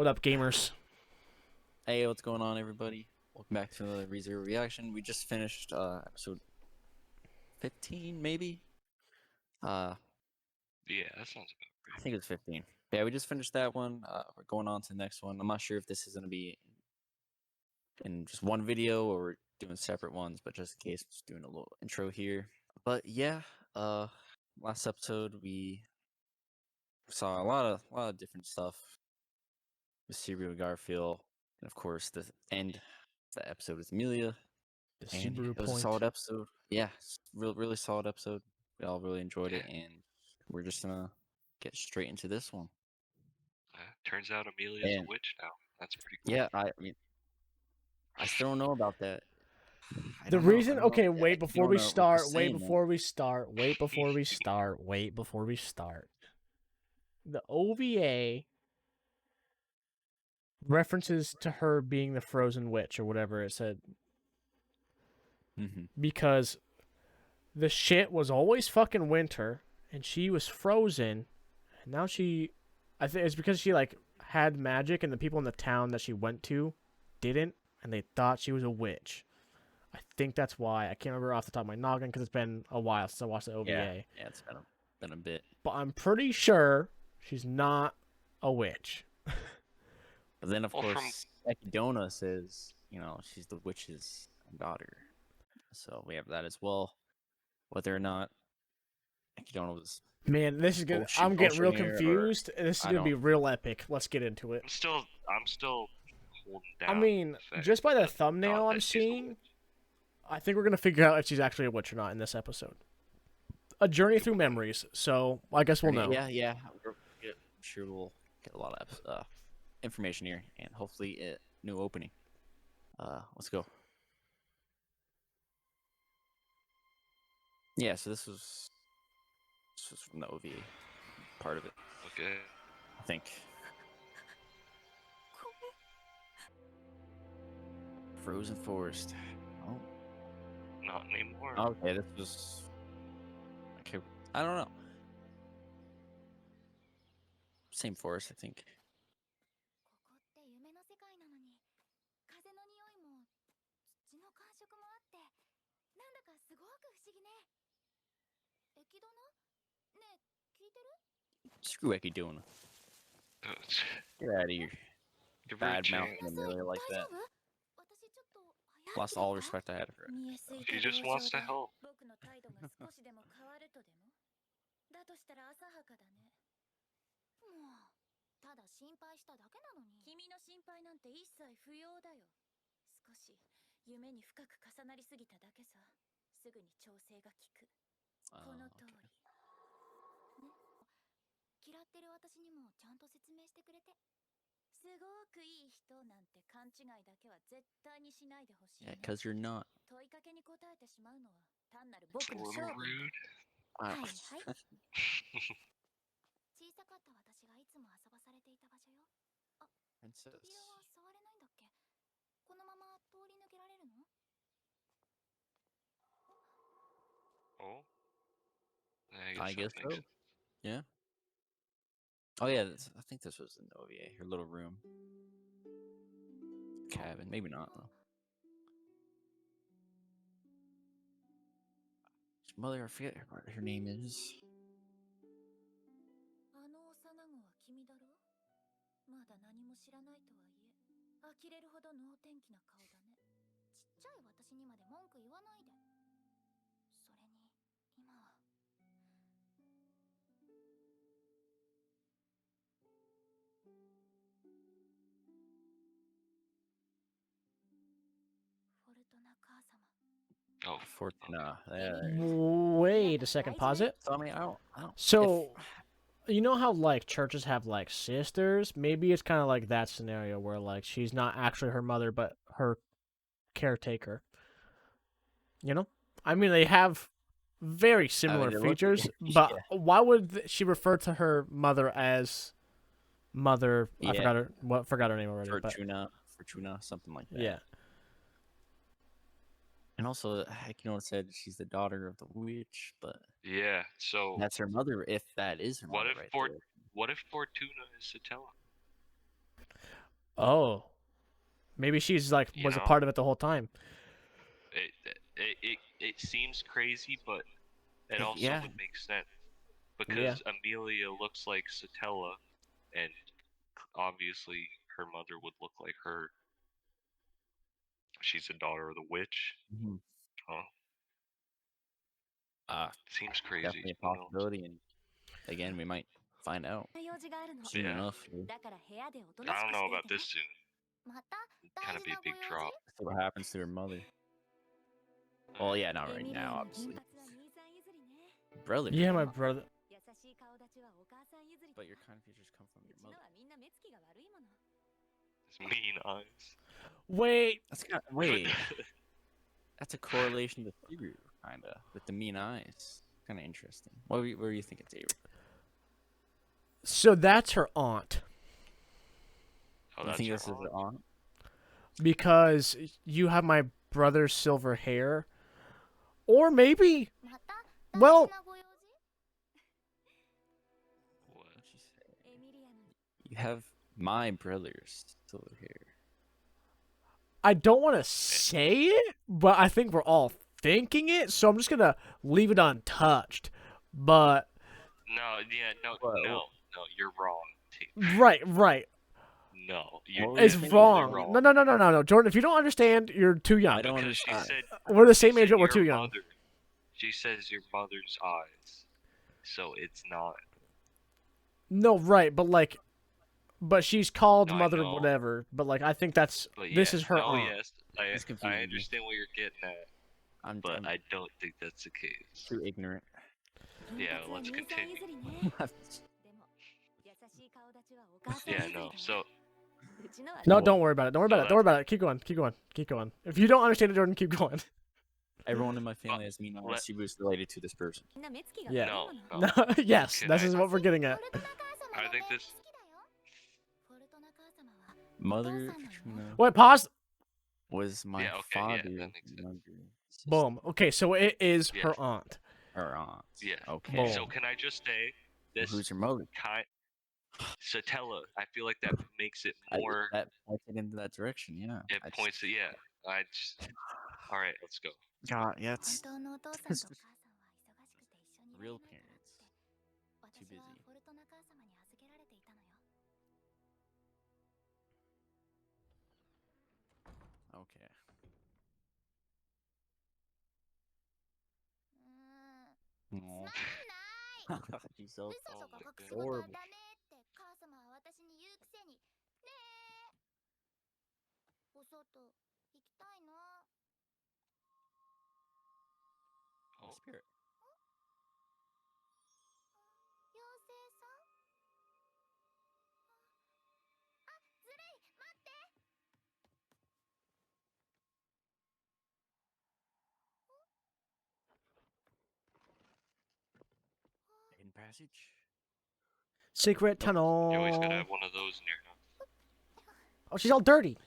What up, gamers? Hey, what's going on, everybody? Welcome back to another ReZero reaction. We just finished episode 15, maybe. Yeah, that sounds about I right. think it's 15. Yeah, we just finished that one. We're going on to the next one. I'm not sure if this is gonna be in just one video or we're doing separate ones, but just in case, just doing a little intro here. But yeah, last episode we saw a lot of different stuff with Cerebral Garfield, and of course the end of the episode is Emilia. The And Subaru it was a point. solid episode. Yeah, really solid episode. We all really enjoyed it, and we're just gonna get straight into this one. Turns out Emilia's a And witch now. That's pretty cool. yeah, I mean, I still don't know about that. I The don't know. I reason, don't know okay, if wait you before don't we know what they're start, wait saying, man. before we start, wait before we start, wait before we start. The OVA references to her being the frozen witch or whatever it said, because the shit was always fucking winter and she was frozen. And now I think it's because she like had magic and the people in the town that she went to didn't, and they thought she was a witch. I think that's why. I can't remember off the top of my noggin because it's been a while since I watched the OVA. Yeah, it's been a bit. But I'm pretty sure she's not a witch. But then, of Well, course, Echidna says, she's the witch's daughter. So we have that as well. Whether or not Echidna was. Man, this is good. I'm getting real Ocean here, or- confused. This is I gonna be don't- real epic. Let's get into it. I'm still holding down. I mean, the fact just by the that thumbnail I'm that she's a seeing, witch. I think we're gonna figure out if she's actually a witch or not in this episode. A journey through memories. So I guess we'll know. Yeah. I'm sure we'll get a lot of information here, and hopefully a new opening. Let's go. Yeah, so this was from the OVA part of it, Okay. I think. Frozen Forest. Oh, Not anymore. okay. This was okay. I don't know. Same forest, I think. ここって夢の世界なのに風の匂いも土の感触もあってなんだかすごく不思議ね。エキドナ？ねえ、聞いてる？ Screw Echidna. Get out of here. Give her a Bad mouth chance. Emilia like that. 私ちょっと早く Lost all respect I had for her. 見えすぎ She た just 同 wants 情 to で help. 僕の態度が少しでも変わるとでもだとしたら浅はかだね。もうただ心配しただけなのに。君の心配なんて一切不要だよ。少し夢に深く重なりすぎただけさ。すぐに調整が効く。この通り。ね。嫌ってる私にもちゃんと説明してくれて。すごくいい人なんて勘違いだけは絶対にしないでほしい Yeah, ね。 because you're not. 問いかけに答えてしまうのは単なる僕 It's a の little 勝負。 rude. はい I, はい。小さかった私がいつも遊ばされていた場所よ。あ、 Princess. 扉は触れないんだっけ？このまま通り抜けられるの？ Oh. I guess that makes so. Yeah. Oh yeah, I think this was in the OVA. Her little room, cabin. Maybe not though. His mother, I forget what her name is. あの幼子は君だろ？まだ何も知らないとはいえ、呆れるほど能天気な顔だね。ちっちゃい私にまで文句言わないで。それに今は。フォルトナ母様。 Oh, Fortuna. There. Wait a second. Pause it. So I mean, I don't. So, you know how like churches have like sisters? Maybe it's kind of like that scenario where like she's not actually her mother, but her caretaker. You know? I mean, they have very similar they look- features, yeah. but why would she refer to her mother as mother? I Yeah. forgot her name already. But Fortuna, something like that. yeah. And also, Echidna said she's the daughter of the witch, but yeah. So that's her mother. If that is her what mother, if right Fort- there. what if Fortuna is Satella? Oh, maybe she's like You was a know? part of it the whole time. It seems crazy, but it also Yeah. would make sense Yeah. because Emilia looks like Satella, and obviously her mother would look like her. She's a daughter of the witch. Mhm. Huh? Uh, Seems crazy. definitely a Who knows? possibility, and again, we might find out 用事があるの soon Yeah. enough. We'll だから部屋でおと I なし don't く know してい about てね this soon. また Kind 大 of 事 be a なご big 用 drop. see what happens to her mother. Well, yeah, not 事 right エミリア now, の obviously. 銀髪は兄さん譲りね Brother. Yeah, my brother. 優しい顔立ちはお母さん譲り But your kind of features come from う your ちの mother. はみんな目つきが悪いもの His mean eyes. Wait, That's kind of, wait. That's a correlation to Tigru, kind of, with the mean eyes. Kind of interesting. What were you thinking, Tigru? so that's her aunt Oh, You that's think her this is aunt? her aunt? because you have my brother's silver hair, or maybe また Well- 大事なご用事 What? What'd she say? エミリアの You have my brother's silver hair. I don't want to say it, but I think we're all thinking it, so I'm just gonna leave it untouched. But No, yeah, no, What- no, no, you're wrong. right, No, you're What were you it's thinking? wrong. wrong. No, Jordan. If you don't understand, you're too young. I don't Because she understand. said We're the she same age, said but we're your too young. mother. She says your mother's eyes, so it's not. No, right, but she's called No, I mother know. whatever. But like, I think that's But this yeah, is her no, aunt. yes, It's I confusing. understand what you're getting at, but I'm I don't think that's the case. too ignorant. 銀 Yeah, 髪は let's 兄さん continue. 譲りねでも優しい顔立ちはお母さん Yeah, 譲りだ no. よ So うちのは No, What? don't worry about it. Don't worry about it. Don't worry about it. Keep going. If you don't understand it, Jordan, keep going. Everyone in my family has mean eyes. let- She was related to this person. みんな目つきが Yeah. 悪いも no, の no. Yes, Can this I- is what we're getting フ at. ォルトナ母様 I の think 目 this- 好きだよフォルトナ母様は Mother Son. Katrina Wait, pause. was my Yeah, okay, yeah, father's that makes sense. younger sister. Boom. Okay, so it is Yes. her aunt. Or aunt. Yeah. Okay. Boom. So can I just say Well, this who's your mother? kind Satella? I feel like that makes it more. That points it into that direction. Yeah. It points it. Yeah. I just. All right, let's go. God, yeah, 本 it's 当のお父さんとお母さんは忙しくて一緒にいられ real ないからって parents. 私 Too は busy. フォルトナ母様に預けられていたのよ Okay. つまん Aw. ない She's so 嘘とか my 隠し事は adorable. ダメって母様は私に言うくせにねえお外行きたいの Oh, Spirit. 妖精さんあずるい待って Hidden passage. Secret tunnel. you always gotta have one of those in your house. Oh, she's all dirty.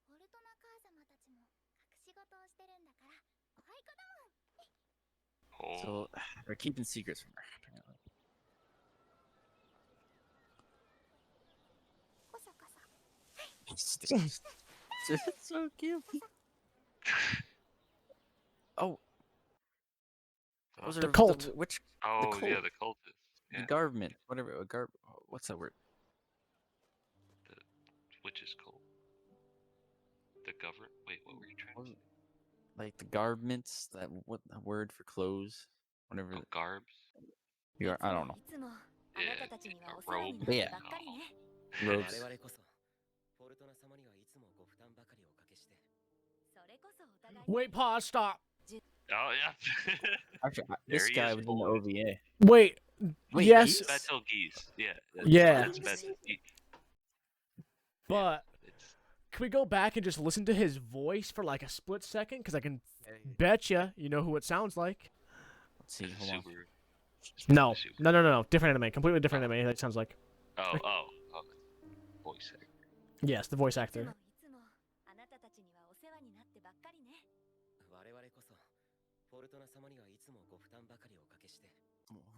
フォルトナ母様たちも隠し事をしてるんだからはい子供 Oh, So they're keeping secrets from her. Apparently. こそこそ It's so cute. Oh, those The are cult. Which oh yeah, cult. the cultist. the Yeah, government? Whatever. What's that word? which is called the government. Wait, what were you trying to Wasn't- say? Like the garments. That what a word for clothes? Whatever. Oh, garbs. I don't know. いつもあなたたちには Yeah, お世話になっ robe. てばっかりね Robes. 我々こそフォルトナ様にはいつもご負担ばかりおかけしてそれこそお互い Wait, pause, stop. Oh yeah. Actually, There this he guy is, was in the boy. OVA. Wait, Wait, yes, Guese? Betel Geese. Yeah. Yeah. That's Betel Geese. but It's can we go back and just listen to his voice for like a split second? Because I can bet you know who it sounds like. Let's see. it's a Hold on. Subaru. No, Subaru. no. Different anime. Completely different anime. That sounds like. Oh. Voice actor. Yes, the voice いつ actor. もいつもあなたたちにはお世話になってばっかりね我々こそフォルトナ様にはいつもご負担ばかりおかけして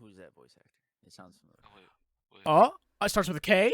Who's that voice actor? It sounds familiar. Oh, wait. Oh, it starts with a K.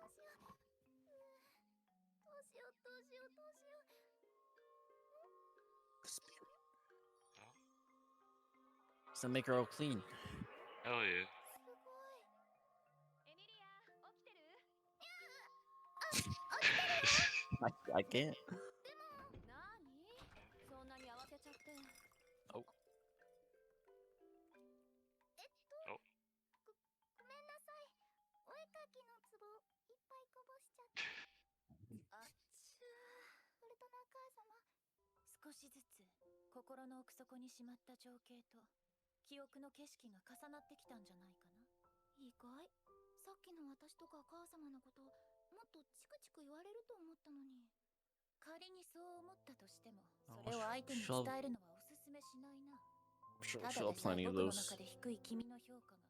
Spirit. Oh, So make her all clean. hell yeah. エミリア起きてる I can't. 何そんなに慌てちゃって Oh. おごめんなさいお絵かきの壺いっぱいこぼしちゃってあっちゅフルトナ母様少しずつ心の奥底にしまった情景と記憶の景色が重なってきたんじゃないかな意外さっきの私とか母様のこともっとチクチク言われると思ったのに仮にそう思ったとしてもそれを相手に伝えるのはおすすめしないな She'll, ただ she'll でさえ plenty of 僕の those. 中で低い君の評価が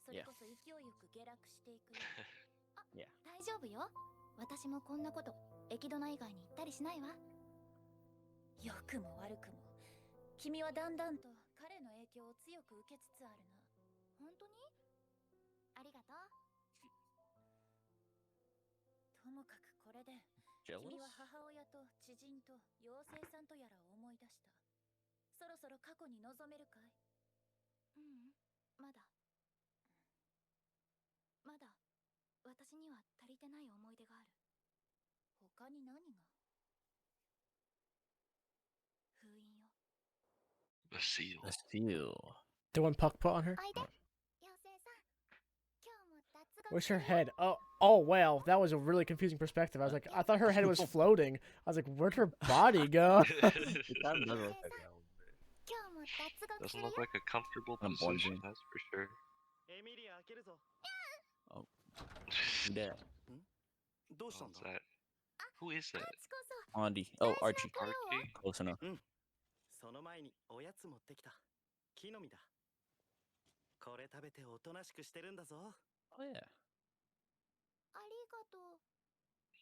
それこそ勢いよく下落していくよ Yeah. 大丈夫よ私もこんなことエキドナ以外に言ったりしないわ良くも悪くも君はだんだんと彼の影響を強く受けつつあるな本当にありがとうともかくこれで Jealous? 君は母親と知人と妖精さんとやらを思い出したそろそろ過去に臨めるかいまだまだ私には足りてない思い出がある他に何が封印よ The seal. The seal. The one Puck put on her? おいで妖精さん今日も脱獄 Where's her head? Oh, wow. That was a really confusing perspective. I was like, I thought her head was floating. I was like, where'd her body go? It kind of does look like that a little bit. 今日も脱獄す Doesn't るよ look like a comfortable I'm position, bungee. that's for sure. エミリア開けるぞ。 Oh, who that? どうしたん What's だ that? Who is that? ちこそ Andy. Oh, Archie. Archie? Close enough. その前におやつ持ってきた。木の実だ。これ食べておとなしくしてるんだぞ。 Oh yeah. ありがとう。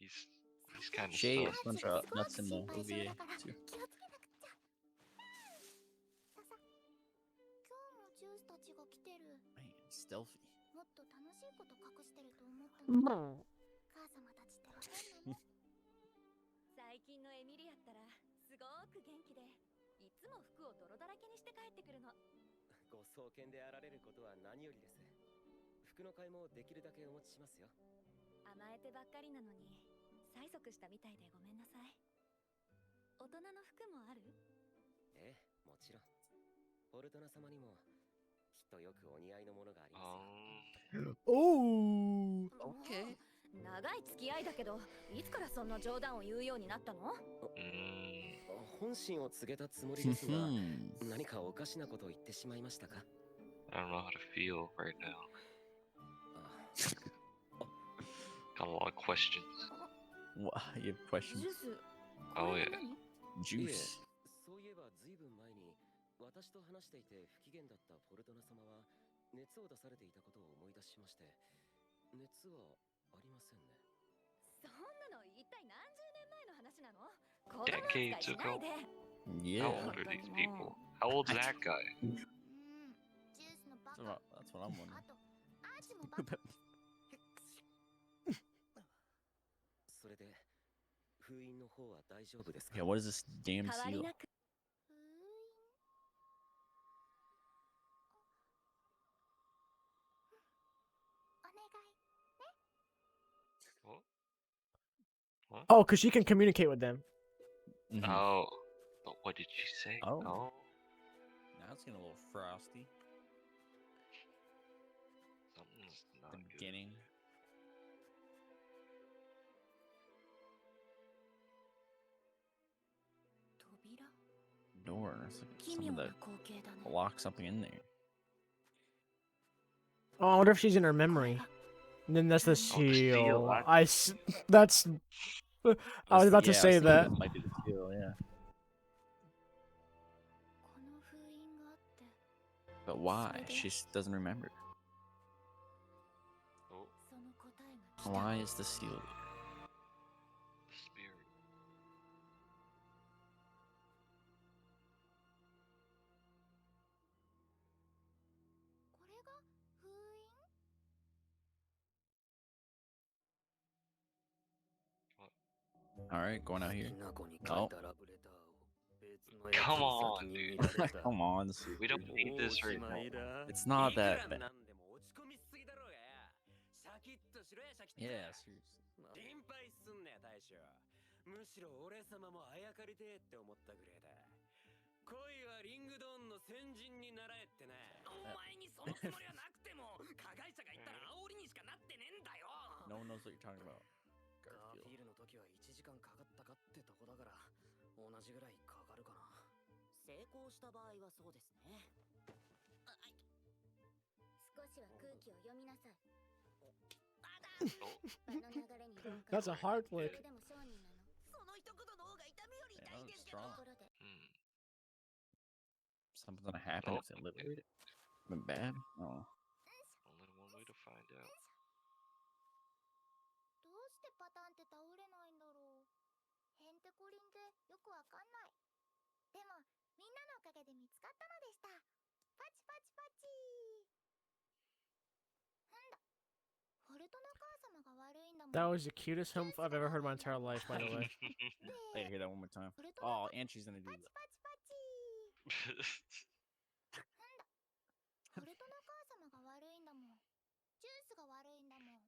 He's kind of Shay stuffed. is a bunch of nuts in the OVA 気 too. をつけなくちゃ。ささ、今日もジュースたちが来てる。 Man, stealthy. もっと楽しいこと隠してると思ったのに。母様たちって変なの。最近のエミリアったらすごく元気で、いつも服を泥だらけにして帰ってくるの。ご創建であられることは何よりです。服の買いもできるだけお持ちしますよ。甘えてばっかりなのに催促したみたいでごめんなさい。大人の服もある？ええ、もちろん。フォルトナ様にもきっとよくお似合いのものがありますよ。 Oh. Okay. 長い付き合いだけど、いつからそんな冗談を言うようになったの？本心を告げたつもりですが、何かおかしなことを言ってしまいましたか？ I don't know how to feel right now. Got a lot of questions. What? You have questions? ジュース。 Oh これ yeah. が何？ Juice. そういえばずいぶん前に私と話していて不機嫌だったフォルトナ様は熱を出されていたことを思い出しまして、熱はありませんね。そんなの一体何十年前の話なの？子供扱い Decades しないで。 How Yeah. old are these people? How old's that guy? ジュースのバ That's カ。 what I'm wondering. あとアーチもバカ。それで封印の方は大丈夫ですか？ Yeah, what is this damn 変わり seal? なく。お願い。 What? What? Oh, because she can communicate with them. Mhm. Oh. But what did you say? Oh. Oh. Now it's getting a little frosty. Something's The not good. beginning. Door. It's like 奇 some 妙 of な the 光景だね。 lock something in there. Oh, I wonder if she's in her memory. And then that's the Oh, the seal, seal. that's- That's. I was about to Yeah, say thinking that. might be the seal, yeah. この封印があって、 But why? She doesn't remember. Oh, その答えが来た。 Why is the seal there? the spirit. これが封印？ Alright, going out here. きなこに書いたラブレターを別のやつ Come に on, 先に dude. 見られた。 Come on, this is- We don't need this right おしまい now. だ。 it's not いく that ら bad. なんでも落ち込みすぎだろうが。シャキッとしろや、シャキッと。 Yeah, seriously. 心配すんね大将。むしろ俺様もあやかりてえって思ったぐらいだ。恋はリングドーンの先人に習えってな。お前にそのつもりはなくても、加害者が言ったら煽りにしかなってねえんだよ。 No one knows what you're talking about. ガーフィ Garfield. ールの時は1時間かかったかってとこだから同じぐらいかかるかな。成功した場合はそうですね。少しは空気を読みなさい。場の流れに乗っか That's a hard それ flick. でも商人なの。その一言の方が痛みより痛いですけど。 Yeah, that was strong. ところで Hmm. Something's gonna happen Oh, if they liberate it. Been bad? Oh. Only one way to find out. どうしてパタンって倒れないんだろう。へんてこりんでよくわかんない。でもみんなのおかげで見つかったのでした。パチパチパチ。なんだ。フォルトの母様が悪いんだもん。 That was the cutest humph I've ever heard in my entire life, by the way. Hey, hear that one more time. フォルトの Oh, and she's gonna do パチ that. パチパチ。フォルトの母様が悪いんだもん。ジュースが悪いんだもん。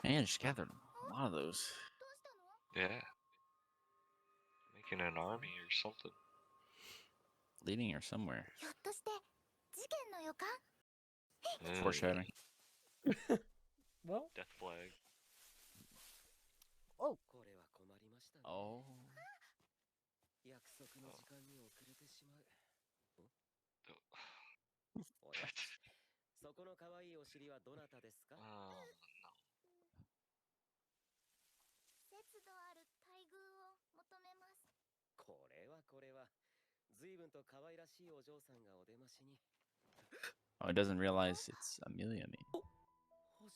で、 Man, she's gathered a lot of those. どうしたの？ Yeah. Making an army or something. Leading her somewhere. ひょっとして事件の予感？ Foreshadowing. Well, Death flag. これは困りましたね。Oh. 約束の時間に遅れてしまう。The- おや、そこの可愛いお尻はどなたですか？ no. 節度ある待遇を求めます。これは随分と可愛らしいお嬢さんがお出ましに。 Oh, it doesn't realize it's Emilia. I mean, お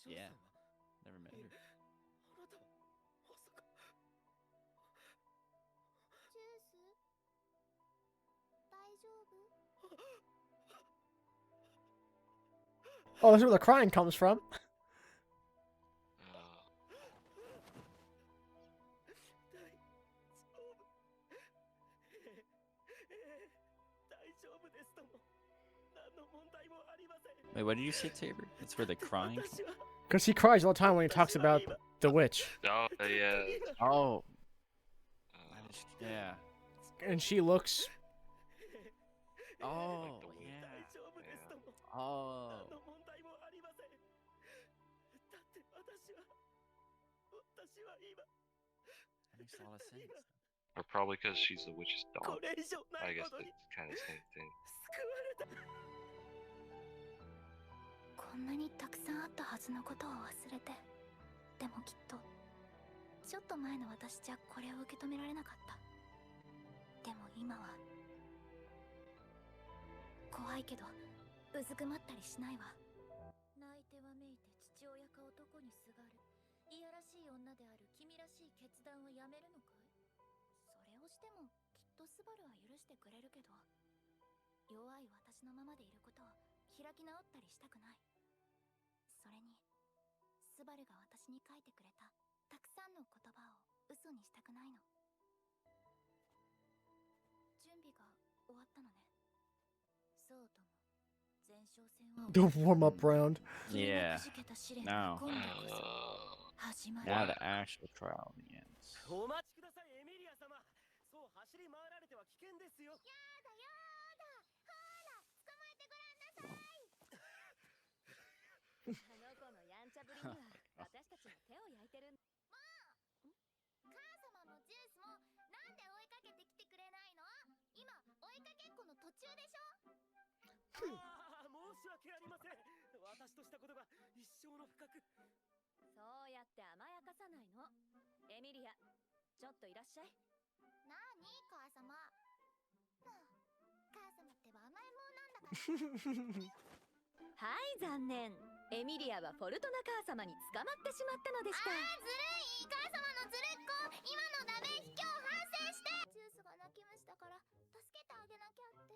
嬢 Yeah. 様、 never met her. あなたはまさか。ジュース大丈夫？ Oh, that's where the crying comes from. Uh, 大丈夫ですとも。何の問題もありません。 Wait, what did you say, Tabor? It's where the crying. 私は Because he cries all the time when he talks about the witch. oh, yeah. Oh, Uh, yeah. And she looks... Oh, the wind. yeah. 大丈夫ですとも。 Oh. 何の問題もありません。だって私は今 That makes a lot of sense. or probably because she's the witch's こ dog. れ以上な I い guess ほど that's に kind of the same thing. 救われた。こんなにたくさんあったはずのことを忘れて、でもきっとちょっと前の私じゃこれを受け止められなかった。でも今は怖いけどうずくまったりしないわ。泣いてわめいて父親か男にすがるいやらしい女である君らしい決断はやめるのかい？それをしてもきっとスバルは許してくれるけど、弱い私のままでいることを開き直ったりしたくない。それにスバルが私に書いてくれたたくさんの言葉を嘘にしたくないの。準備が終わったのね。そうとも前哨戦は The warm-up round. 君が Yeah. くじけた試練が Now. 今度こそ Uh, 始まる。 Now the actual trial begins. お待ちください、エミリア様。そう走り回られては危険ですよ。やだやだ、ほら捕まえてごらんなさい。あの子のやんちゃぶりには私たちも手を焼いてる。もう母様もジュースもなんで追いかけてきてくれないの？今追いかけっこの途中でしょ。ああ、申し訳ありません。私としたことが一生の深く。そうやって甘やかさないの。エミリア、ちょっといらっしゃい。なに母様。母様ってば甘いもんなんだから。はい、残念。エミリアはフォルトナ母様に捕まってしまったのでした。あー、ずるい。母様のずるっこ。今のダメ、卑怯反省して。ジュースが泣き虫だから助けてあげなきゃって。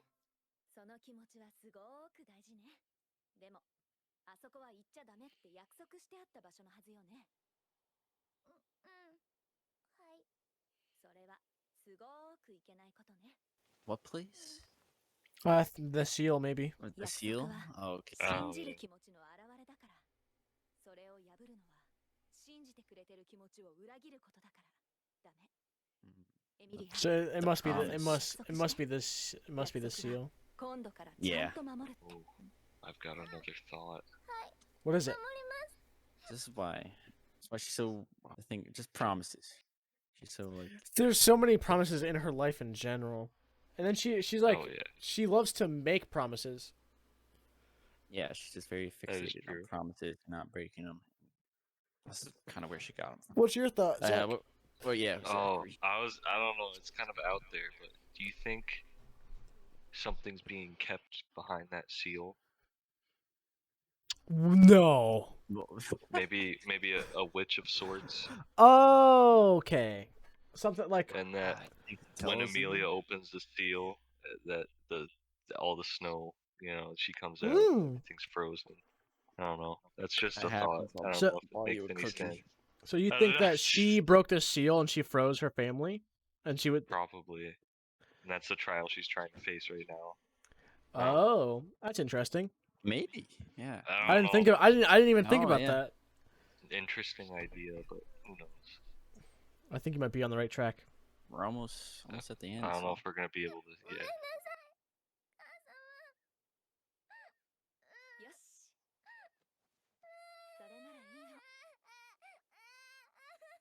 その気持ちはすごーく大事ね。でもあそこは行っちゃダメって約束してあった場所のはずよね。うん、はい。それはすごーくいけないことね。 What place? The seal, maybe. Or the seal? Oh, okay. 信じる気持ちの表れだから。それを破るのは信じてくれてる気持ちを裏切ることだからダメ。エミリア、 So it must be the, it promise. must be this, it must be the seal. 今度からちゃんと守るって。 oh, I've got another thought. What is it? 守ります。 This is why. That's why she's so. I think just promises. She's so like. There's so many promises in her life in general, and then she's like, Oh, yeah. she loves to make promises. Yeah, she's just very That is fixated on true. promises, not breaking them. That's kind of where she got them from. What's your thought, Zach? Well, yeah. Oh, Zachary. I don't know, it's kind of out there, but do you think something's being kept behind that seal? No. Maybe a witch of sorts, Oh, okay. Something like and that when Emilia opens the seal, that all the snow, she comes out, everything's frozen. I don't know. That's just a thought. I don't So- know if it makes any sense. so. You I think don't know. that she broke the seal and she froze her family, and she would? Probably. And that's the trial she's trying to face right now. Oh, that's interesting. Maybe. Yeah. I didn't think of. I didn't even think Oh, about yeah. that. Interesting idea, but who knows? I think you might be on the right track. We're almost at the end. I don't know so- if we're gonna be able to. ごめん Yeah. なさい。よし。それな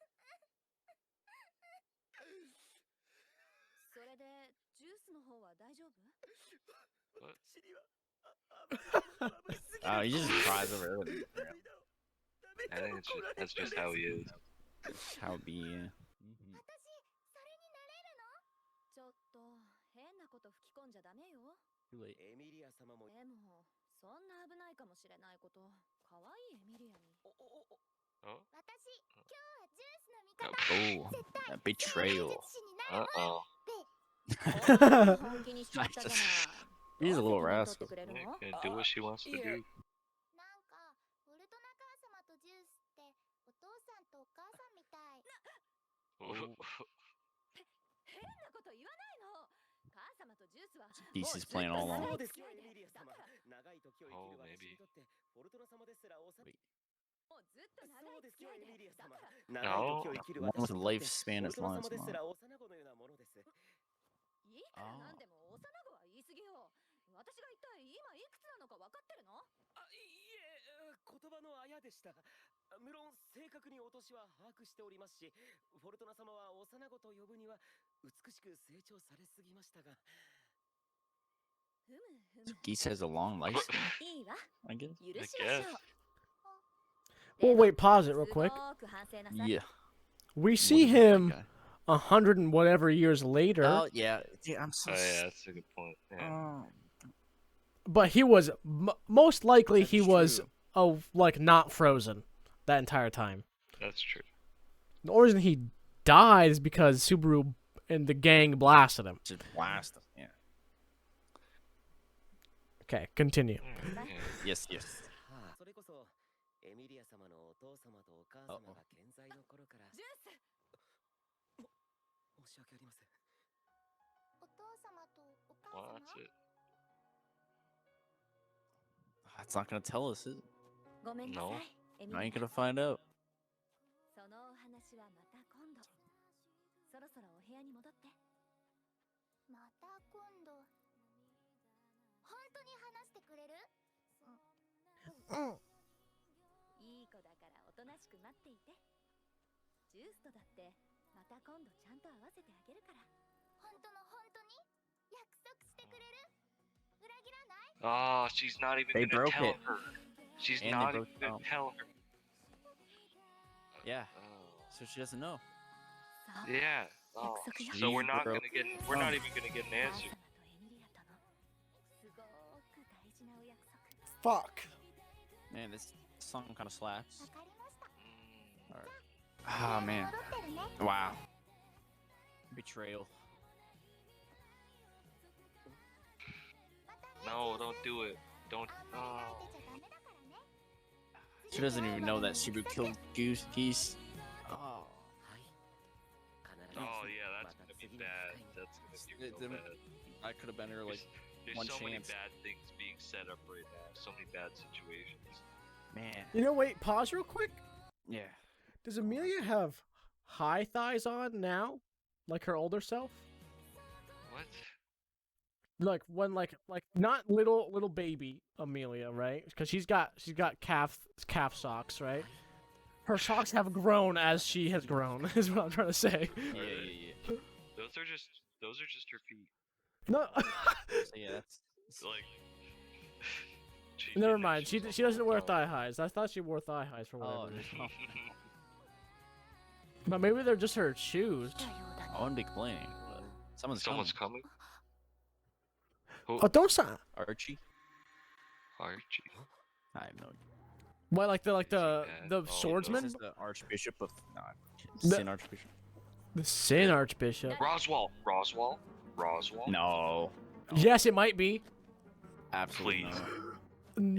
らいいの。それで He just cries over everything. I think that's just how he is. That's how it be. Yeah. ちょっと変なこと吹き込んじゃダメよ。 Too late. エミリア様もでもそんな危ないかもしれないこと、可愛いエミリアに。 Oh. 私今日はジュースの味方。 Oh, that betrayal. Uh-oh. He's a little rascal. Yeah, gonna do what she wants to do. なんかウルトナ母様とジュースってお父さんとお母さんみたい。変なこと言わないの。母様とジュースは Beast is playing all そう along. ですよエミリア様。長い時を生きる私にとってフォルトナ様ですら幼い。 もうずっと長い付き合いで。エミリア様。 だから 長い時を生きる One 私 with a にとって lifespan フォ as ルトナ long 様 as です mine. ら幼子のようなものです。 いいからなんでも幼子は言い過ぎよ。私が一体今いくつなのか分かってるの？あ、いいえ、言葉のあやでした。無論正確にお年は把握しておりますし、フォルトナ様は幼子と呼ぶには美しく成長されすぎましたが。 ふむふ So む。 Geese has a long lifespan, いいわ。 I guess. 許し I ましょう。 Well, wait, pause it real quick. すごく反省なさい。 Yeah. We What see is that him guy? 100 and whatever years later, Oh yeah. Dude, I'm so. Oh yeah, that's a good point. Yeah. but he was most likely That's he was true. like not frozen that entire time. That's true. The only reason he died is because Subaru and the gang blasted him. Just blast him. Yeah. Okay, continue. Okay. Yes. Yes. それこそエミリア様のお父様とお母様が健在の頃から。ジュース。申し訳ありません。お父様とお母 Well, 様。 that's it. It's not gonna tell us, is it? ごめんなさい。エミ I リ ain't ア。 gonna find out. そのお話はまた今度。そろそろお部屋に戻って。また今度。本当に話してくれる？いい子だからおとなしく待っていて。ジュースとだってまた今度ちゃんと合わせてあげるから。本当の本当に？約束してくれる？裏切らない？ Oh, she's not even They gonna broke tell it. her. She's And they not broke even gonna it tell her. Yeah. Oh. So she doesn't know. そう。 Yeah. Oh. 約束よ。 So we're not Broke. gonna get. We're not even gonna get an お母 answer. 様とエミリアとのすごく大事なお約束。 Fuck. Man, this song kind of slaps. わかりました。 Alright. Ah man. 戻ってるね。 Wow. Betrayal. No, don't do it. Don't. Oh. She doesn't even know that Subaru killed Geese. Oh. Oh yeah, that's gonna be bad. That's gonna be real bad. I could have been her like There's one so many chance. bad things being set up right now. So many bad situations. Man. You know, wait, pause real quick. Yeah. Does Emilia have high thighs on now, like her older self? What? Like when like not little baby Emilia, right? Because she's got calf socks, right? Her socks have grown as she has grown. Is what I'm trying to say. Yeah. Those are just her feet. No, So yeah, that's Like. never mind. She doesn't wear Oh. thigh highs. I thought she wore thigh highs for whatever oh reason. no. But maybe they're just her shoes. I wouldn't be complaining, but someone's coming. Oh, don't stop. Archie? Archie. I have no idea. What, like the Oh, swordsman, This is the Archbishop of The- Sin Archbishop. the Sin Archbishop? Roswell. No. Yes, it might be. Absolutely Please.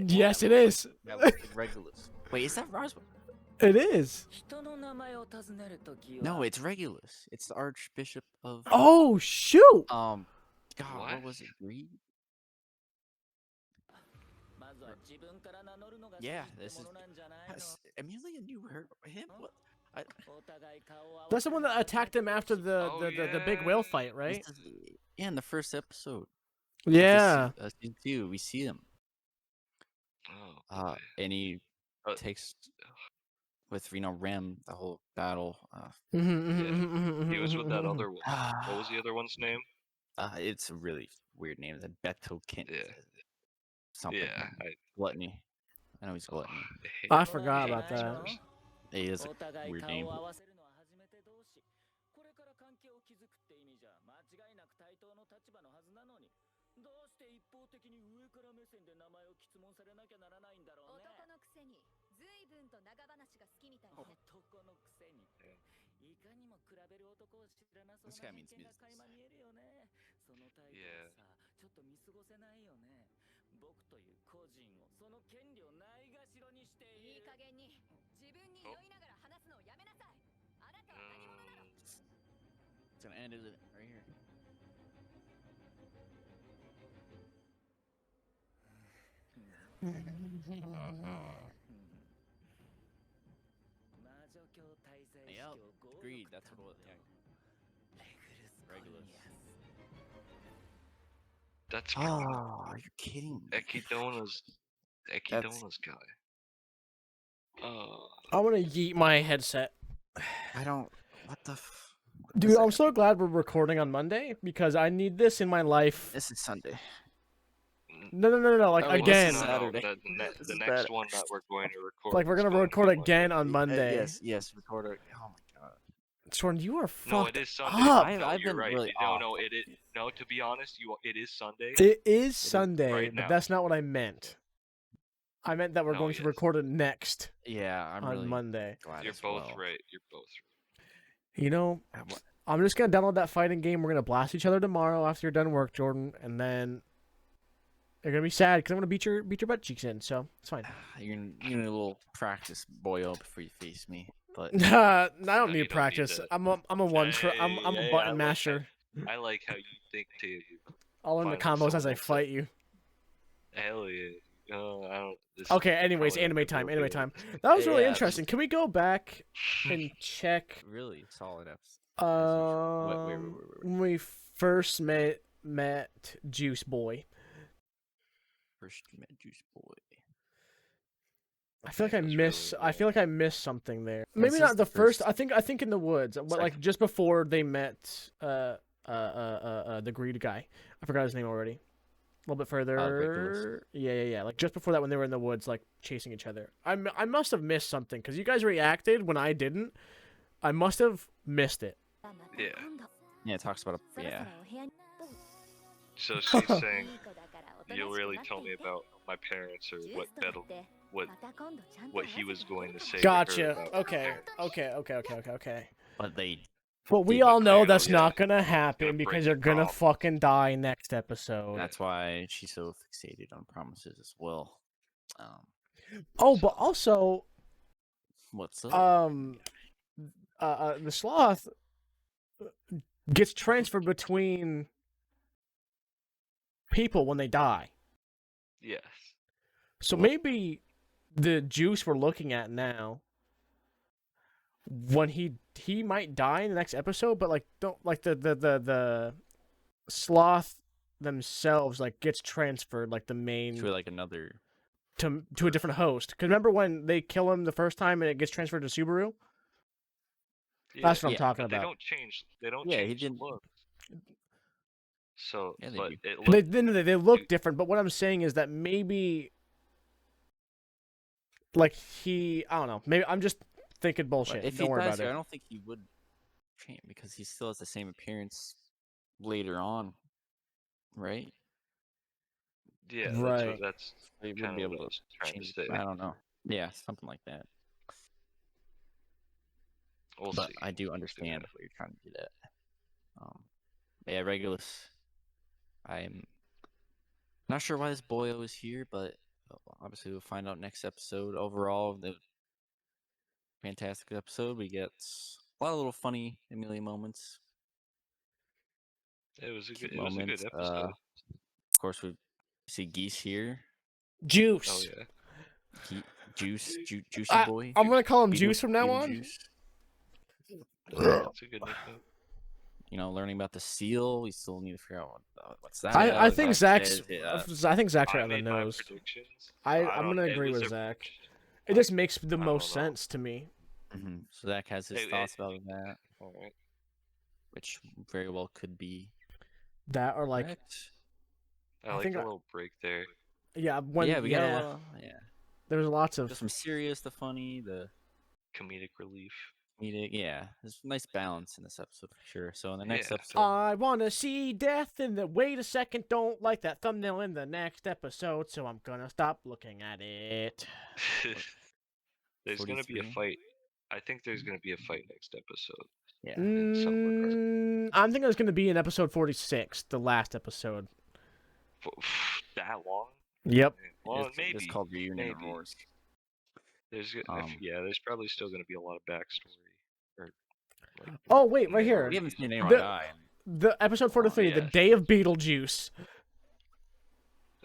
not. Yes, it is. That looks like Regulus. Wait, is that Roswell? It is. 人の名前を尋ねるときは。 No, it's Regulus. It's the Archbishop of Oh shoot! God, What? what was it? Greed? まずは自分から名乗るのが Yeah, 好きって this is ものなんじゃないの？ Amelia knew him. What? お互い顔を合わ That's the せ one that attacked him after the Oh, the big whale yeah. fight, right? This is- yeah, in the first episode. Yeah. Season 2, we see him. Oh. boy. And he Uh, takes with Rem the whole battle. He was with that other one. What was the other one's name? It's a really weird name. It's a Betokin. Yeah. Something. Yeah. Gluttony. I know he's gluttony. I forgot about that. Spurs. It is a お互い weird 顔 name. を合わせるのは初めて同士。これから関係を築くって意味じゃ間違いなく対等の立場のはずなのに、どうして一方的に上から目線で名前を質問されなきゃならないんだろうね。男のくせに随分と長話が好きみたいね。男のくせにっていかにも比べる男を知らなそう This な guy means 人間が business. 垣間見えるよね。その態度 Yeah. さ、ちょっと見過ごせないよね。僕という個人をその権利をないがしろにしている。いい加減に自分に酔いながら話すのをやめなさい。あなたは何者なの？ It's gonna end it right here. 魔女教滞在 Yep. 式を合 Agreed. 力 That's what. Yeah. レグルス That's Oh, you're kidding me. Echidona's guy. I'm gonna yeet my headset. I don't. What the? Dude, I'm so glad we're recording on Monday because I need this in my life. This is Sunday. No. Like Oh, again. this is Saturday. This The is next bad. one that we're going to record. Like we're is gonna going record to be again Monday. on Monday. Yes. Record it. Oh my god. Jordan, you are No, fucked it is Sunday. up. No, I've you're been right. really No, off. no, it is. No, to be honest, it is Sunday. It is Sunday, right but now. that's not what I meant. I meant that we're No, going to yes. record it next Yeah, I'm on really Monday. glad You're as both well. right. You're both right. You know, I'm just gonna download that fighting game. We're gonna blast each other tomorrow after you're done work, Jordan, and then you're gonna be sad because I'm gonna beat your butt cheeks in. So it's fine. You need a little practice, boyo, before you face me. But I don't No, you need don't practice. need that. I'm a one. I'm a Hey, button masher. I like how you think too. I'll learn the finally combos as someone I will fight say- you. Hell yeah. I don't. This Okay. Anyways, probably not anime gonna time. go Anime good. time. That was really Yeah, interesting. Can we go back and check? really solid episode. Wait. When we first met Juice Boy. First you met Juice Boy. I feel like I That's miss. really I feel like I missed something there. This Maybe is not the the first. first- I think in the woods, but like Second. just before they met the greed guy. I forgot his name already. A little bit further. Regulus. Yeah. Like just before that, when they were in the woods, like chasing each other. I must have missed something because you guys reacted when I didn't. I must have missed it. Yeah. Yeah, it talks about yeah. So she's saying you'll really tell me about my parents or what he was going to say. to her Gotcha. about her Okay. parents. Okay. But they Well, we Dude, all know Clearly, that's yeah. not gonna happen Gonna because break you're your gonna prom. fucking die next episode. that's why she's so fixated on promises as well. Oh, but also, What's up? the sloth gets transferred between people when they die. Yes. So maybe the juice we're looking at now, when he might die in the next episode, but like don't like the sloth themselves like gets transferred like the main to like another. to a different host. Because remember when they kill him the first time and it gets transferred to Subaru? That's what I'm Yeah, talking But they about. don't change. They don't Yeah, he change didn't- look. So, Yeah, they but do. it They look different, but what I'm saying is that maybe like I don't know. Maybe I'm just thinking bullshit. If Don't he worry dies about here, I it. don't think he would change because he still has the same appearance later on, right? yeah, Right. that's He kind wouldn't be of able what I to was trying to change. say. I don't know. Yeah, something like that. We'll But see. I do understand what you're trying to get at. Yeah, Regulus. I'm not sure why this boyo is here, but obviously we'll find out next episode. Overall, the fantastic episode. We get a lot of little funny Emilia moments. It was a Cute good. It was a good moments. episode. Of course, we see Guese here. Juice. Oh yeah. Juicy boy. I'm gonna call him Beetle- Juice from now Beetle on. Juice. That's a good nickname. You know, learning about the seal. We still need to figure out what's that. I think Zach's. Yeah. I think Zach's I right on the made my nose. predictions. I'm don't- gonna it agree was with a Zach. prediction. It just makes the don't most know. sense to me. So Zach has his Hey, thoughts about that, All right. which very well could be That or like Correct. I like the little break there. yeah when Yeah, we got a little, there's lots of just from serious to funny, the Comedic relief. comedic. Yeah, there's a nice balance in this episode for sure. So in the next Yeah. episode, I wanna see death in the wait a second, don't like that thumbnail in the next episode, so I'm gonna stop looking at it. There's gonna be a 43? fight. I think there's gonna be a fight next episode. Yeah. In some regard. I'm thinking it's gonna be in episode 46, the last episode. That long? Yep. Well, it's, maybe. It's called Reunion of maybe. Roars. There's probably still gonna be a lot of backstory. Or, like, Oh wait, right here. We haven't seen anyone The- die. The episode 43, the yes. day of Beetlejuice.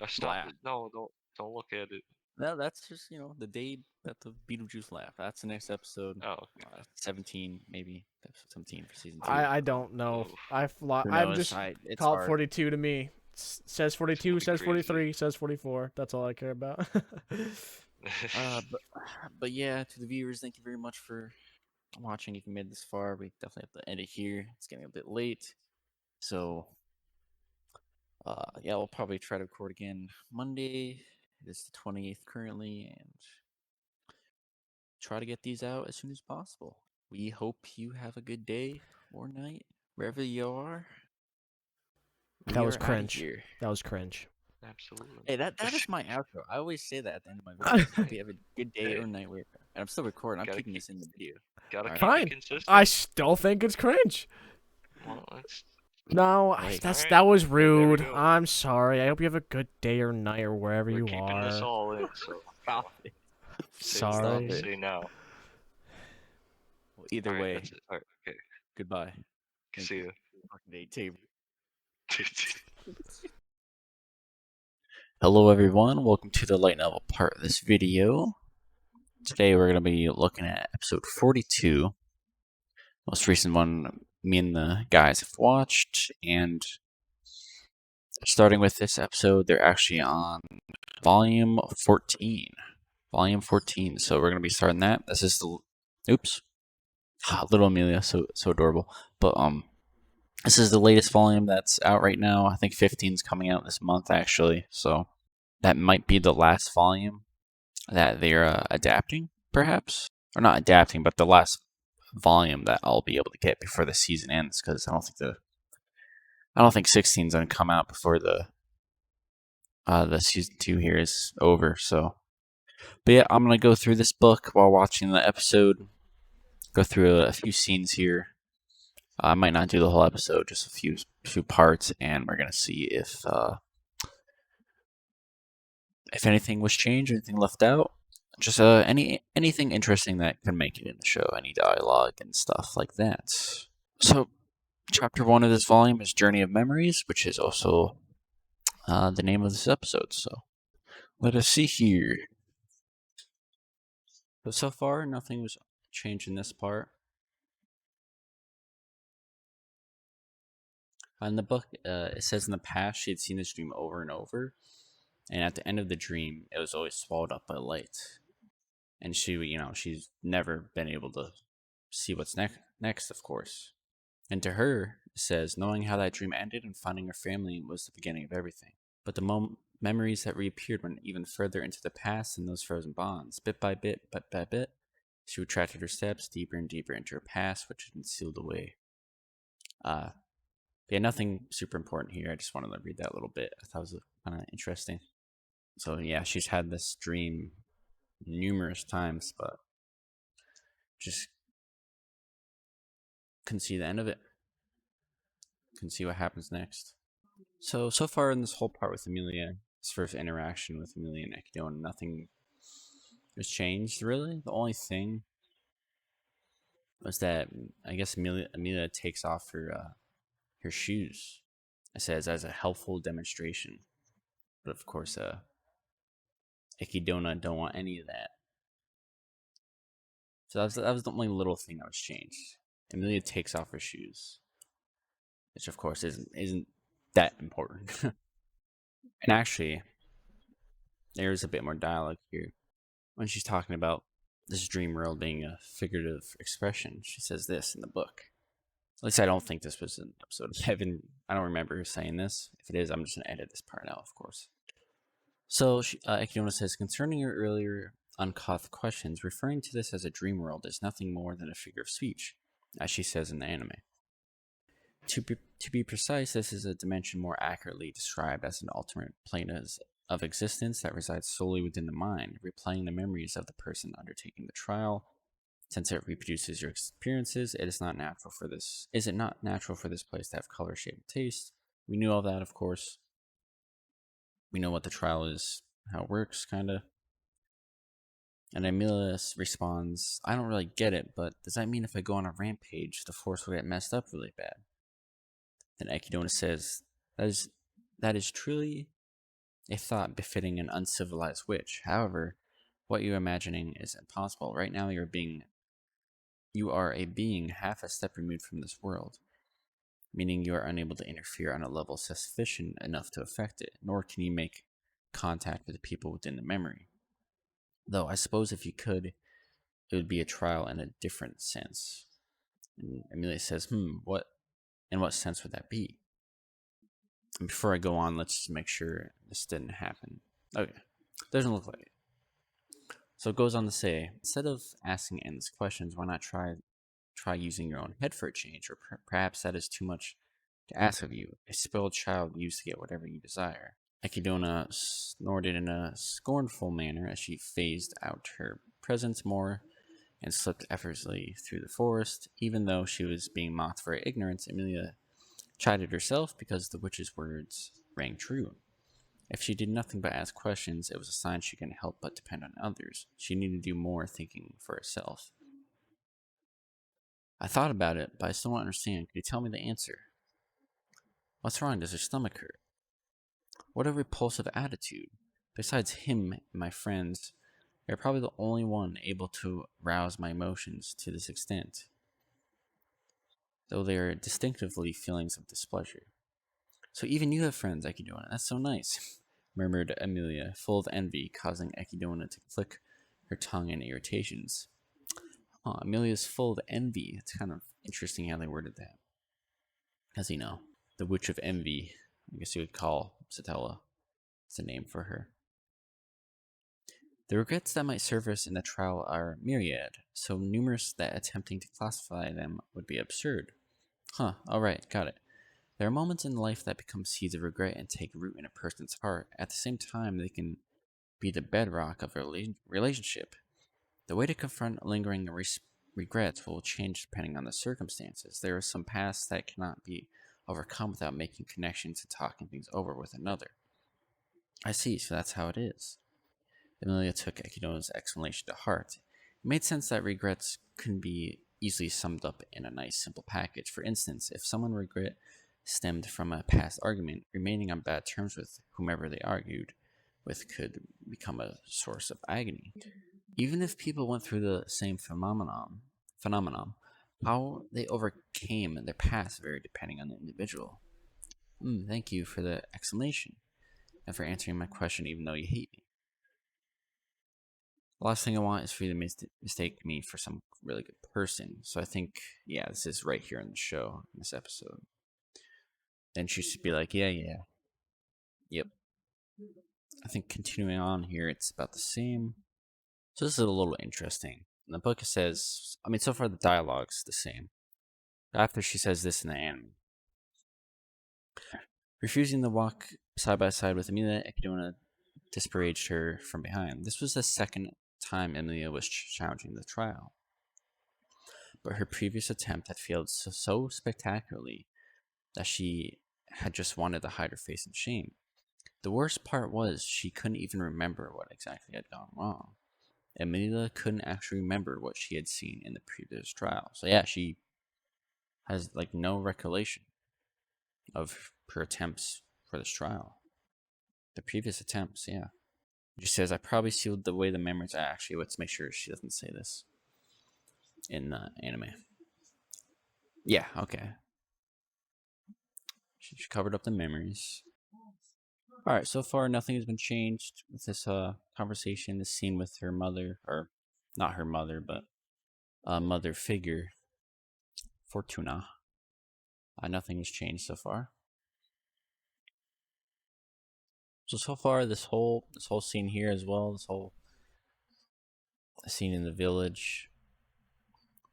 Stop Blah. it. No, don't look at it. No, that's just the day that the Beetlejuice laughed. That's the next episode. Oh, 17 maybe. Episode 17 for season 2. I don't know. Oof. I'm just it's call it hard. 42 to me. Says 42, It's gonna says be crazy. 43, says 44. That's all I care about. But yeah, to the viewers, thank you very much for watching. If you made it this far, we definitely have to end it here. It's getting a bit late, so yeah, we'll probably try to record again Monday. It is the 28th currently, and try to get these out as soon as possible. We hope you have a good day or night wherever you are. That was We are outta cringe. here. That was cringe. Absolutely. Hey, that is my outro. I always say that at the end of my videos. Hope you have a good day or night wherever. And I'm still recording. I'm Gotta keeping this in the video. Gotta Alright. keep Fine. it consistent. I still think it's cringe. Well, it's No, Wait. that was There we rude. go. I'm sorry. I hope you have a good day or night or wherever we're you keeping are. this all in. So Stop it. Sorry. Say now. Well, either All right, way, that's it. All right, okay. goodbye. Thank See you. you. Fucking day, Tabor. Hello everyone, welcome to the light novel part of this video. Today we're going to be looking at episode 42. Most recent one me and the guys have watched, and starting with this episode, they're actually on volume 14. Volume 14, so we're going to be starting that. This is the... Oops. Little Emilia, so adorable. But, this is the latest volume that's out right now. I think 15 is coming out this month, actually. So that might be the last volume that they're adapting, perhaps. Or not adapting, but the last volume that I'll be able to get before the season ends. Because I don't think 16 is going to come out before the season 2 here is over. So, but yeah, I'm going to go through this book while watching the episode. Go through a few scenes here. I might not do the whole episode, just a few parts, and we're gonna see if anything was changed, anything left out, just anything interesting that can make it in the show, any dialogue and stuff like that. So, chapter 1 of this volume is Journey of Memories, which is also the name of this episode. So, let us see here. So far, nothing was changed in this part. In the book, it says in the past she had seen this dream over and over, and at the end of the dream, it was always swallowed up by light. And she's never been able to see what's next, of course. And to her, it says, knowing how that dream ended and finding her family was the beginning of everything. But the memories that reappeared went even further into the past than those frozen bonds. Bit by bit, she retracted her steps deeper and deeper into her past, which had been sealed away. Yeah, nothing super important here. I just wanted to read that a little bit. I thought it was kind of interesting. So yeah, she's had this dream numerous times, but just couldn't see the end of it. Couldn't see what happens next. So far in this whole part with Emilia, this first interaction with Emilia and Echida, nothing was changed really. The only thing was that I guess Emilia takes off her shoes. It says as a helpful demonstration, but of course, Echidna don't want any of that. So that was the only little thing that was changed. Emilia takes off her shoes, which of course isn't that important. And actually, there's a bit more dialogue here when she's talking about this dream world being a figurative expression. She says this in the book. At least I don't think this was an episode of Heaven. I don't remember saying this. If it is, I'm just going to edit this part out, of course. So, Echidna says, concerning your earlier uncut questions, referring to this as a dream world is nothing more than a figure of speech, as she says in the anime. To be precise, this is a dimension more accurately described as an alternate plane of existence that resides solely within the mind, replaying the memories of the person undertaking the trial. Since it reproduces your experiences, is it not natural for this place to have color, shape, and taste? We knew all that, of course. We know what the trial is, how it works, kinda. And Emilias responds, I don't really get it, but does that mean if I go on a rampage, the force will get messed up really bad? Then Echidna says, that is truly a thought befitting an uncivilized witch. However, what you're imagining is impossible. Right now you are a being half a step removed from this world, meaning you are unable to interfere on a level sufficient enough to affect it, nor can you make contact with the people within the memory. Though I suppose if you could, it would be a trial in a different sense. And Emilia says, in what sense would that be? And before I go on, let's just make sure this didn't happen. Okay, doesn't look like it. So it goes on to say, instead of asking endless questions, why not try using your own head for a change? Or perhaps that is too much to ask of you. A spoiled child used to get whatever you desire. Echidna snorted in a scornful manner as she phased out her presence more and slipped effortlessly through the forest. Even though she was being mocked for her ignorance, Emilia chided herself because the witch's words rang true. If she did nothing but ask questions, it was a sign she couldn't help but depend on others. She needed to do more thinking for herself. I thought about it, but I still don't understand. Could you tell me the answer? What's wrong? Does her stomach hurt? What a repulsive attitude. Besides him and my friends, they're probably the only one able to rouse my emotions to this extent, though they are distinctively feelings of displeasure. So even you have friends, Echidna. That's so nice, murmured Emilia, full of envy, causing Echidna to click her tongue in irritations. Oh, Emilia's full of envy. It's kind of interesting how they worded that. As you know, the Witch of Envy, I guess you would call Satella. It's a name for her. The regrets that might surface in the trial are myriad, so numerous that attempting to classify them would be absurd. Alright, got it. There are moments in life that become seeds of regret and take root in a person's heart. At the same time, they can be the bedrock of a relationship. The way to confront lingering regrets will change depending on the circumstances. There are some pasts that cannot be overcome without making connections and talking things over with another. I see, so that's how it is. Emilia took Echidna's explanation to heart. It made sense that regrets couldn't be easily summed up in a nice, simple package. For instance, if someone regret stemmed from a past argument, remaining on bad terms with whomever they argued with could become a source of agony. Even if people went through the same phenomenon, how they overcame their past varied depending on the individual. Thank you for the explanation and for answering my question even though you hate me. The last thing I want is for you to mistake me for some really good person. So I think, yeah, this is right here in the show, in this episode. Then she should be like, yeah. Yep. I think continuing on here, it's about the same. So this is a little interesting. In the book it says, so far the dialogue's the same. After she says this in the anime. Refusing to walk side by side with Emilia, Echidna disparaged her from behind. This was the second time Emilia was challenging the trial. But her previous attempt had failed so spectacularly that she had just wanted to hide her face in shame. The worst part was she couldn't even remember what exactly had gone wrong. Emilia couldn't actually remember what she had seen in the previous trial. So yeah, she has no recollection of her attempts for this trial. The previous attempts, yeah. She says, I probably sealed away the memories. Actually, let's make sure she doesn't say this in the anime. Yeah, okay. She covered up the memories. Alright, so far nothing has been changed with this conversation, this scene with her mother, or not her mother, but a mother figure, Fortuna. Nothing has changed so far. So far, this whole scene here as well, this whole scene in the village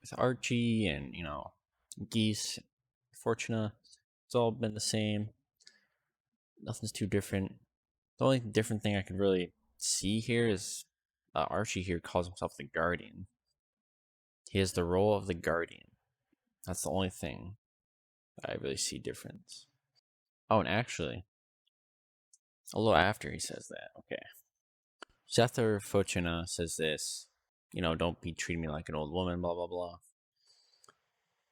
with Archie and, you know, Guese, Fortuna, it's all been the same. Nothing's too different. The only different thing I could really see here is Archie here calls himself the Guardian. He has the role of the Guardian. That's the only thing I really see difference. Oh, and actually, a little after he says that, okay. So after Fortuna says this, you know, don't be treating me like an old woman, blah, blah, blah.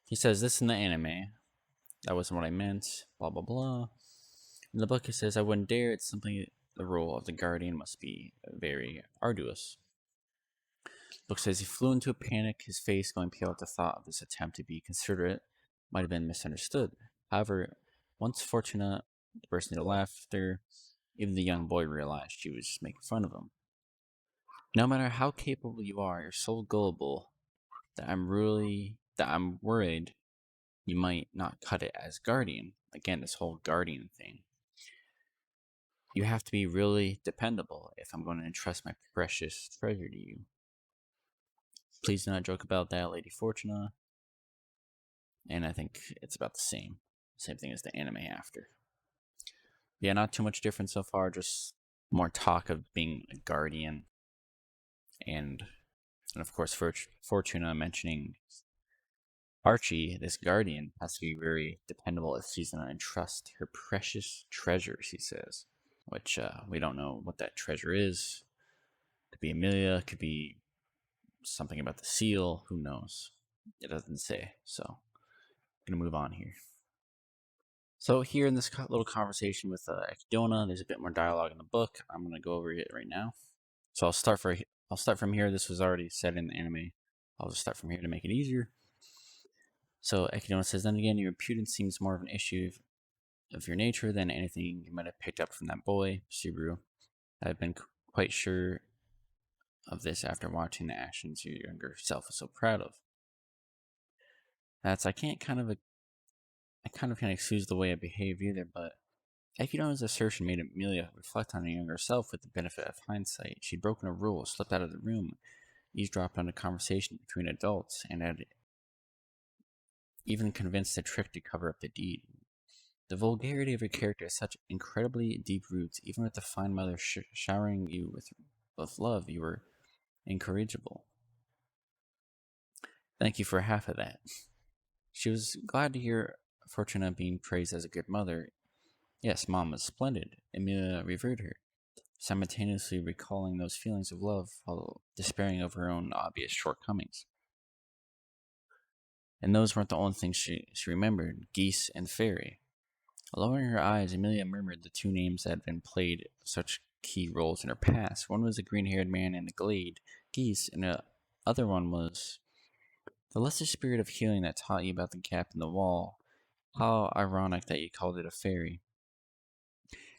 He says this in the anime. That wasn't what I meant, blah, blah, blah. In the book, it says, I wouldn't dare. It's simply the role of the Guardian must be very arduous. The book says he flew into a panic, his face going pale at the thought of this attempt to be considerate might have been misunderstood. However, once Fortuna burst into laughter, even the young boy realized she was just making fun of him. No matter how capable you are, you're so gullible that I'm worried you might not cut it as Guardian. Again, this whole Guardian thing. You have to be really dependable if I'm going to entrust my precious treasure to you. Please do not joke about that, Lady Fortuna. And I think it's about the same thing as the anime after. Yeah, not too much different so far, just more talk of being a guardian. And of course, Fortuna mentioning Archie, this guardian, has to be very dependable if she's going to entrust her precious treasures, he says. Which we don't know what that treasure is. Could be Emilia, could be something about the seal, who knows? It doesn't say, so I'm going to move on here. So here in this little conversation with Echidna, there's a bit more dialogue in the book. I'm going to go over it right now. So I'll start from here. This was already said in the anime. I'll just start from here to make it easier. So Echidna says, then again, your impudence seems more of an issue of your nature than anything you might have picked up from that boy, Subaru. I've been quite sure of this after watching the actions your younger self was so proud of. I can't excuse the way I behave either, but Echidna's assertion made Emilia reflect on her younger self with the benefit of hindsight. She'd broken a rule, slipped out of the room, eavesdropped on a conversation between adults, and had even convinced a trick to cover up the deed. The vulgarity of her character has such incredibly deep roots. Even with the fine mother showering you with love, you were incorrigible. Thank you for half of that. She was glad to hear Fortuna being praised as a good mother. Yes, Mom was splendid. Emilia revered her, simultaneously recalling those feelings of love while despairing of her own obvious shortcomings. And those weren't the only things she remembered, Guese and Fairy. Lowering her eyes, Emilia murmured the two names that had been played such key roles in her past. One was the green-haired man in the glade, Guese, and the other one was the lesser spirit of healing that taught you about the gap in the wall. How ironic that you called it a fairy.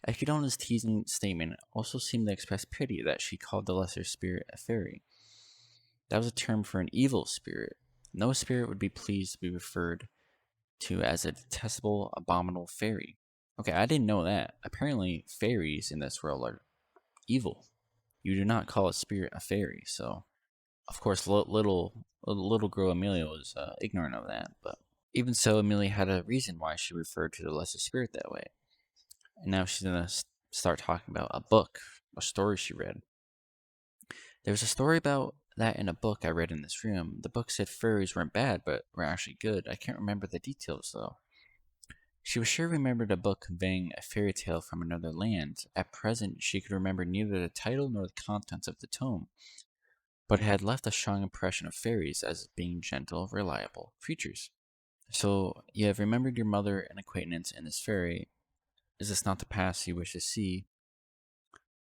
Echidna's teasing statement also seemed to express pity that she called the lesser spirit a fairy. That was a term for an evil spirit. No spirit would be pleased to be referred to as a detestable, abominable fairy. Okay, I didn't know that. Apparently, fairies in this world are evil. You do not call a spirit a fairy, so... Of course, little girl Emilia was ignorant of that, but... Even so, Emilia had a reason why she referred to the lesser spirit that way. And now she's going to start talking about a book, a story she read. There's a story about that in a book I read in this room. The book said fairies weren't bad, but were actually good. I can't remember the details, though. She was sure remembered a book conveying a fairy tale from another land. At present, she could remember neither the title nor the contents of the tome, but it had left a strong impression of fairies as being gentle, reliable creatures. So, you have remembered your mother and acquaintance and this fairy. Is this not the past you wish to see?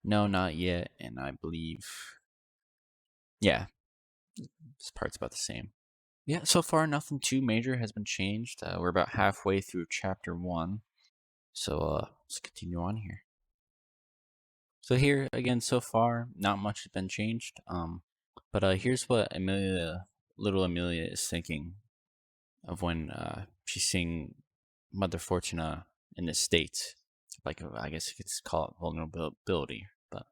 No, not yet, and I believe... Yeah, this part's about the same. Yeah, so far nothing too major has been changed. We're about halfway through chapter 1. So let's continue on here. So here, again, so far, not much has been changed. But here's what little Emilia is thinking of when she's seeing Mother Fortuna in this state, like I guess you could call it vulnerability. But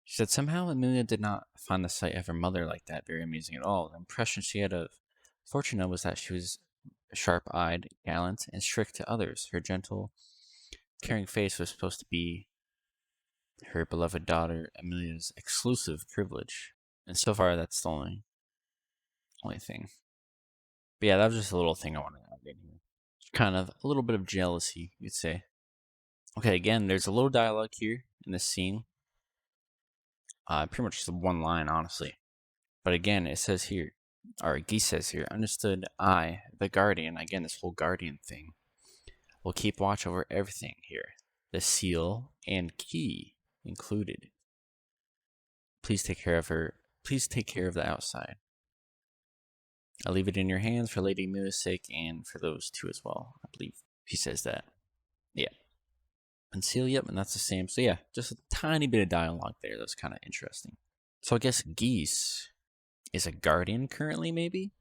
she said somehow Emilia did not find the sight of her mother like that very amusing at all. The impression she had of Fortuna was that she was sharp-eyed, gallant, and strict to others. Her gentle, caring face was supposed to be her beloved daughter Emilia's exclusive privilege. And so far, that's the only thing. But yeah, that was just a little thing I wanted to add in here. Kind of a little bit of jealousy, you'd say. Okay, again, there's a little dialogue here in this scene. Pretty much just one line, honestly. But again, it says here, or Guese says here, understood I, the guardian, again, this whole guardian thing, will keep watch over everything here. The seal and key included. Please take care of her. Please take care of the outside. I'll leave it in your hands for Lady Emilia's sake and for those two as well. I believe he says that. Yeah. And seal, yep, and that's the same. So yeah, just a tiny bit of dialogue there. That's kind of interesting. So I guess Guese is a guardian currently, maybe?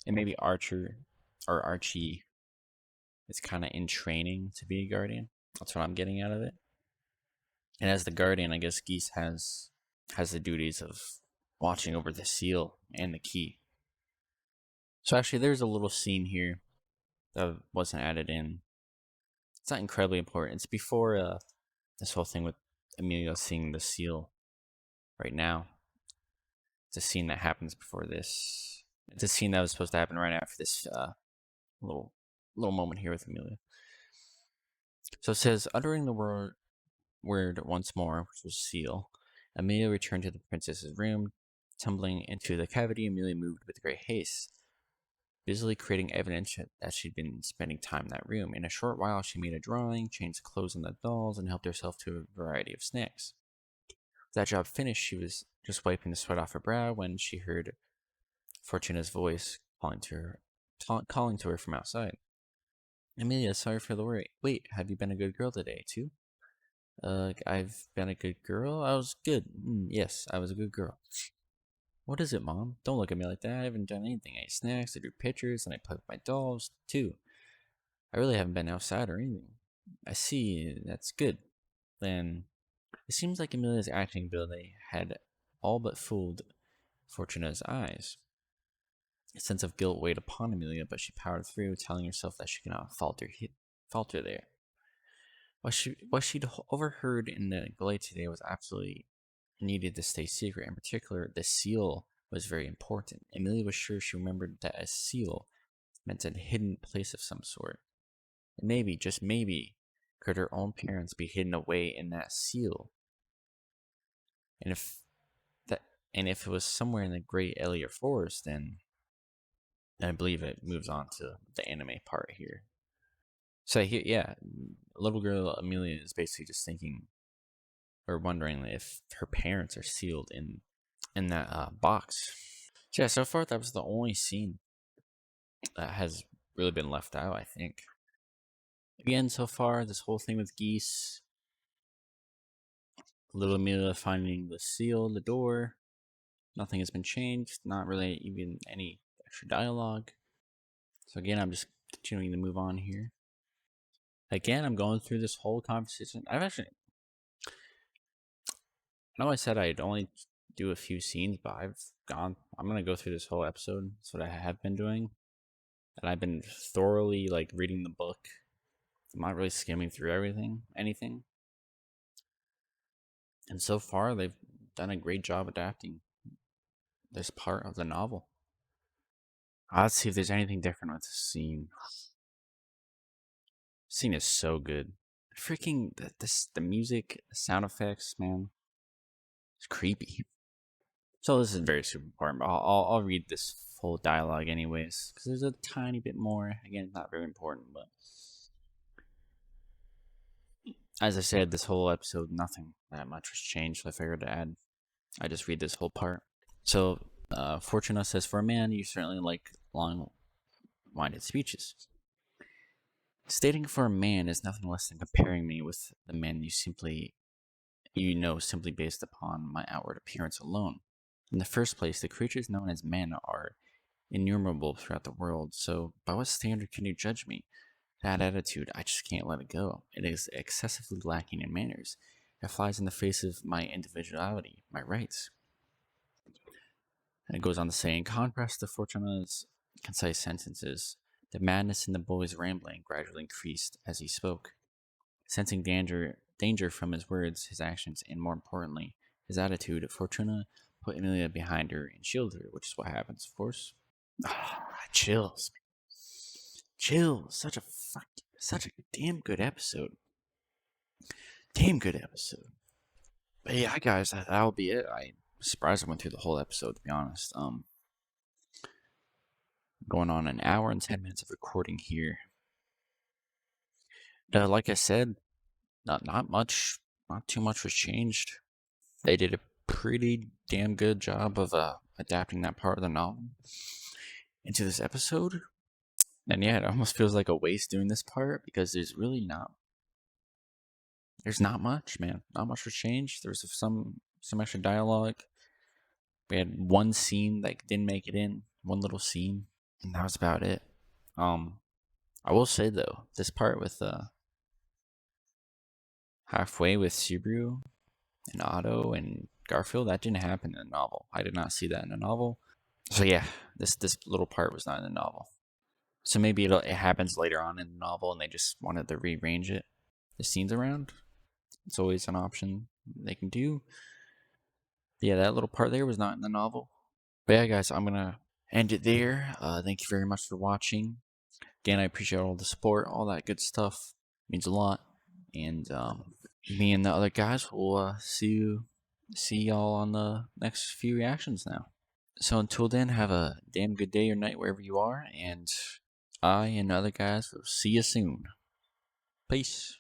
And maybe Archie is kind of in training to be a guardian. That's what I'm getting out of it. And as the guardian, I guess Guese has the duties of watching over the seal and the key. So actually, there's a little scene here that wasn't added in. It's not incredibly important. It's before this whole thing with Emilia seeing the seal right now. It's a scene that happens before this. It's a scene that was supposed to happen right after this little moment here with Emilia. So it says, uttering the word once more, which was seal, Emilia returned to the princess's room. Tumbling into the cavity, Emilia moved with great haste, busily creating evidence that she'd been spending time in that room. In a short while, she made a drawing, changed clothes on the dolls, and helped herself to a variety of snacks. With that job finished, she was just wiping the sweat off her brow when she heard Fortuna's voice calling to her from outside. Emilia, sorry for the worry. Wait, have you been a good girl today, too? I've been a good girl? I was good. Yes, I was a good girl. What is it, Mom? Don't look at me like that. I haven't done anything. I ate snacks, I drew pictures, and I played with my dolls, too. I really haven't been outside or anything. I see. That's good. Then, it seems like Emilia's acting ability had all but fooled Fortuna's eyes. A sense of guilt weighed upon Emilia, but she powered through, telling herself that she could not falter there. What she'd overheard in the glade today was absolutely needed to stay secret. In particular, the seal was very important. Emilia was sure she remembered that a seal meant a hidden place of some sort. And maybe, just maybe, could her own parents be hidden away in that seal? And if it was somewhere in the Great Elia Forest, then I believe it moves on to the anime part here. So here, yeah, little girl Emilia is basically just thinking or wondering if her parents are sealed in that box. So yeah, so far that was the only scene that has really been left out, I think. Again, so far, this whole thing with Guese, little Emilia finding the seal, the door, nothing has been changed, not really even any extra dialogue. So again, I'm just continuing to move on here. Again, I'm going through this whole conversation. I know I said I'd only do a few scenes, but I'm going to go through this whole episode. That's what I have been doing. And I've been thoroughly, reading the book. I'm not really skimming through anything. And so far, they've done a great job adapting this part of the novel. Let's see if there's anything different with the scene. The scene is so good. Freaking, the music, the sound effects, man. It's creepy. So this is very super important, but I'll read this full dialogue anyways, because there's a tiny bit more. Again, it's not very important, but as I said, this whole episode, nothing that much was changed, so I figured to add. I just read this whole part. So, Fortuna says, for a man, you certainly like long-winded speeches. Stating for a man is nothing less than comparing me with the men simply based upon my outward appearance alone. In the first place, the creatures known as men are innumerable throughout the world, so by what standard can you judge me? That attitude, I just can't let it go. It is excessively lacking in manners. It flies in the face of my individuality, my rights. And it goes on to say, in contrast to Fortuna's concise sentences, the madness in the boy's rambling gradually increased as he spoke. Sensing danger from his words, his actions, and more importantly, his attitude, Fortuna put Emilia behind her and shielded her, which is what happens, of course. Chills. Chills. Such a damn good episode. But yeah, guys, that'll be it. I'm surprised I went through the whole episode, to be honest. Going on an hour and 10 minutes of recording here. Like I said, not too much was changed. They did a pretty damn good job of adapting that part of the novel into this episode. And yeah, it almost feels like a waste doing this part because there's not much, man. Not much was changed. There was some extra dialogue. We had one scene that didn't make it in, one little scene, and that was about it. I will say though, this part with halfway with Subaru and Otto and Garfield, that didn't happen in the novel. I did not see that in the novel. So yeah, this little part was not in the novel. So maybe it happens later on in the novel and they just wanted to rearrange the scenes around. It's always an option they can do. But yeah, that little part there was not in the novel. But yeah, guys, I'm going to end it there. Thank you very much for watching. Again, I appreciate all the support, all that good stuff. It means a lot. And me and the other guys will see y'all on the next few reactions now. So until then, have a damn good day or night wherever you are, and I and the other guys will see you soon. Peace.